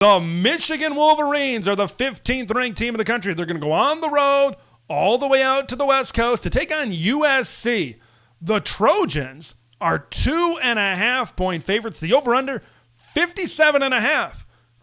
The Michigan Wolverines are the 15th ranked team in the country. They're going to go on the road all the way out to the West Coast to take on USC. The Trojans are 2.5-point favorites. The over-under, 57.5. I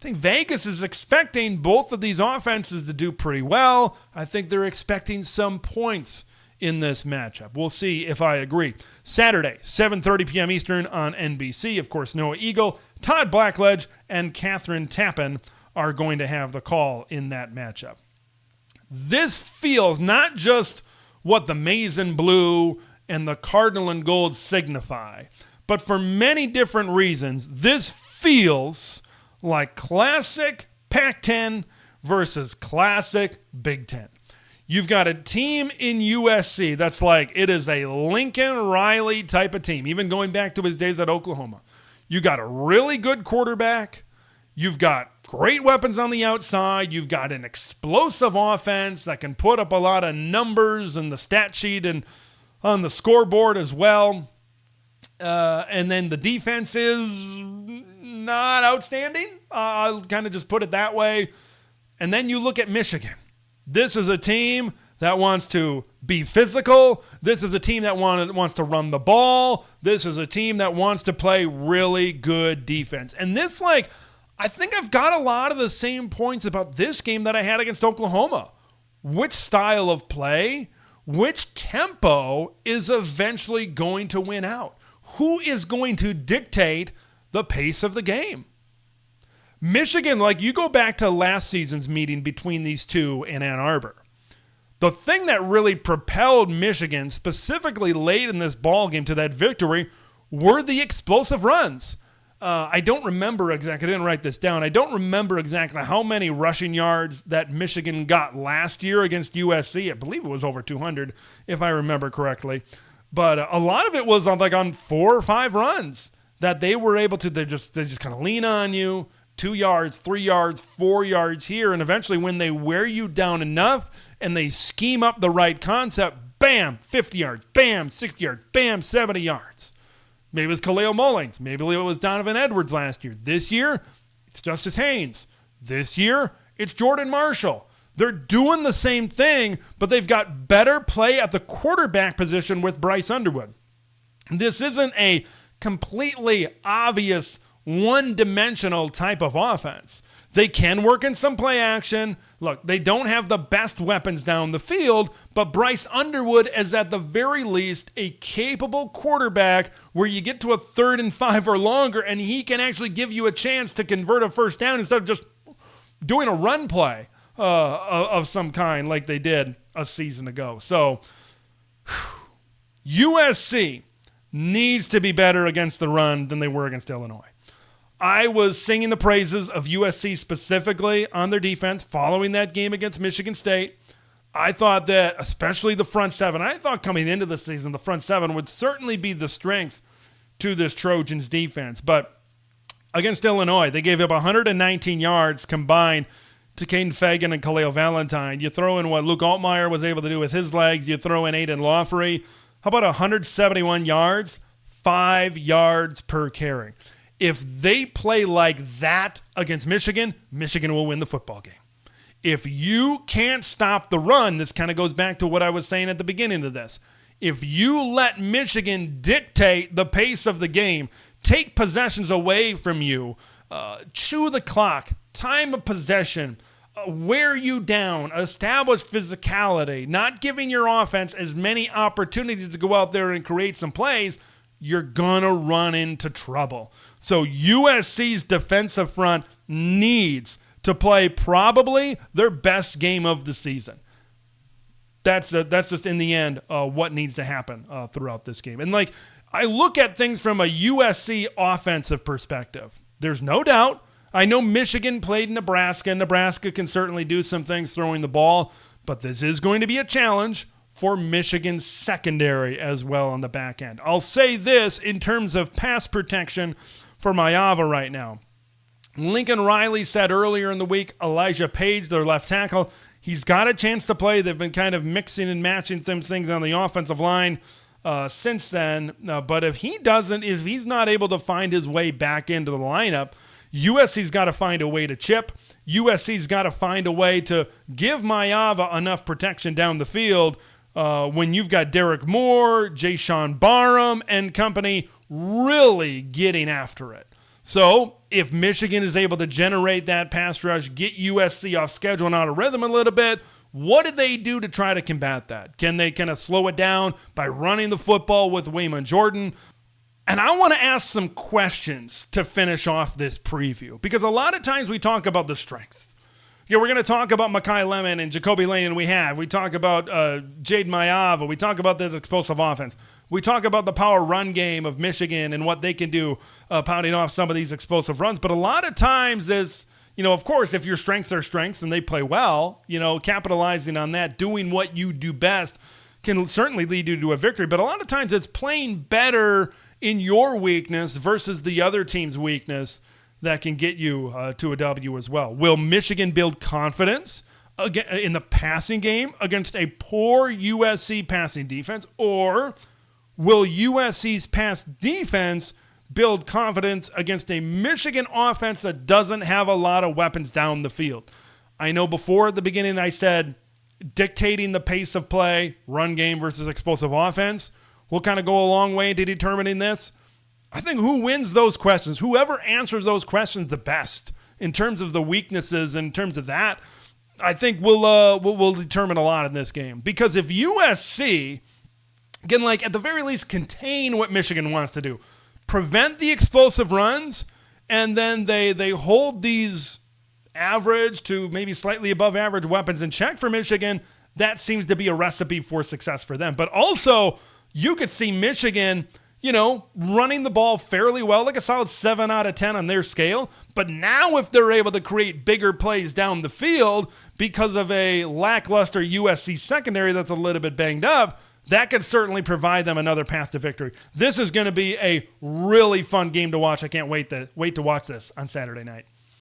think Vegas is expecting both of these offenses to do pretty well. I think they're expecting some points in this matchup. We'll see if I agree. Saturday, 7:30 p.m. Eastern on NBC. Of course, Noah Eagle, Todd Blackledge, and Catherine Tappan are going to have the call in that matchup. This feels not just what the maize and blue and the cardinal and gold signify, but for many different reasons, this feels like classic Pac-10 versus classic Big Ten. You've got a team in USC that's like, it is a Lincoln Riley type of team, even going back to his days at Oklahoma. You got a really good quarterback. You've got great weapons on the outside. You've got an explosive offense that can put up a lot of numbers in the stat sheet and on the scoreboard as well. And then the defense is not outstanding. I'll kind of just put it that way. And then you look at Michigan. This is a team that wants to be physical. This is a team that wants to run the ball. This is a team that wants to play really good defense. And this, I think I've got a lot of the same points about this game that I had against Oklahoma. Which style of play, which tempo is eventually going to win out? Who is going to dictate the pace of the game? Michigan, you go back to last season's meeting between these two in Ann Arbor. The thing that really propelled Michigan, specifically late in this ball game to that victory, were the explosive runs. I don't remember exactly. I didn't write this down. I don't remember exactly how many rushing yards that Michigan got last year against USC. I believe it was over 200, if I remember correctly. But a lot of it was on 4 or 5 runs that they were able to. They just kind of lean on you. 2 yards, 3 yards, 4 yards here. And eventually when they wear you down enough and they scheme up the right concept, bam, 50 yards, bam, 60 yards, bam, 70 yards. Maybe it was Khalil Mullings. Maybe it was Donovan Edwards last year. This year, it's Justice Haynes. This year, it's Jordan Marshall. They're doing the same thing, but they've got better play at the quarterback position with Bryce Underwood. This isn't a completely obvious one-dimensional type of offense. They can work in some play action. Look, they don't have the best weapons down the field, but Bryce Underwood is at the very least a capable quarterback where you get to a 3rd and 5 or longer and he can actually give you a chance to convert a first down instead of just doing a run play of some kind like they did a season ago. So USC needs to be better against the run than they were against Illinois. I was singing the praises of USC specifically on their defense following that game against Michigan State. I thought that, especially the front seven, I thought coming into the season, the front seven would certainly be the strength to this Trojans defense. But against Illinois, they gave up 119 yards combined to Caden Fagan and Khalil Valentine. You throw in what Luke Altmaier was able to do with his legs. You throw in Aiden Lawfrey. How about 171 yards? 5 yards per carry. If they play like that against Michigan, Michigan will win the football game. If you can't stop the run, this kind of goes back to what I was saying at the beginning of this. If you let Michigan dictate the pace of the game, take possessions away from you, chew the clock, time of possession, wear you down, establish physicality, not giving your offense as many opportunities to go out there and create some plays, you're going to run into trouble. So USC's defensive front needs to play probably their best game of the season. That's just in the end what needs to happen throughout this game. And I look at things from a USC offensive perspective. There's no doubt. I know Michigan played Nebraska. Nebraska can certainly do some things throwing the ball, but this is going to be a challenge for Michigan's secondary as well on the back end. I'll say this in terms of pass protection for Maiyava right now. Lincoln Riley said earlier in the week, Elijah Page, their left tackle, he's got a chance to play. They've been kind of mixing and matching some things on the offensive line since then. But if he's not able to find his way back into the lineup, USC's got to find a way to chip. USC's got to find a way to give Maeva enough protection down the field when you've got Derek Moore, Jayshawn Barham, and company really getting after it. So if Michigan is able to generate that pass rush, get USC off schedule and out of rhythm a little bit, what do they do to try to combat that? Can they kind of slow it down by running the football with Wayman Jordan? And I want to ask some questions to finish off this preview, because a lot of times we talk about the strengths. Yeah, we're going to talk about Makai Lemon and Jacoby Lane, and we talk about Jade Maeva. We talk about this explosive offense. We talk about the power run game of Michigan and what they can do pounding off some of these explosive runs. But a lot of times is, of course, if your strengths are strengths and they play well, capitalizing on that, doing what you do best can certainly lead you to a victory. But a lot of times it's playing better in your weakness versus the other team's weakness that can get you to a W as well. Will Michigan build confidence in the passing game against a poor USC passing defense, or will USC's pass defense build confidence against a Michigan offense that doesn't have a lot of weapons down the field? I know before at the beginning I said dictating the pace of play, run game versus explosive offense, will kind of go a long way to determining this. I think who wins those questions, whoever answers those questions the best in terms of the weaknesses, in terms of that, I think will determine a lot in this game. Because if USC can, at the very least, contain what Michigan wants to do, prevent the explosive runs, and then they hold these average to maybe slightly above average weapons in check for Michigan, that seems to be a recipe for success for them. But also, you could see Michigan, running the ball fairly well, like a solid 7 out of 10 on their scale. But now if they're able to create bigger plays down the field because of a lackluster USC secondary that's a little bit banged up, that could certainly provide them another path to victory. This is going to be a really fun game to watch. I can't wait to watch this on Saturday night.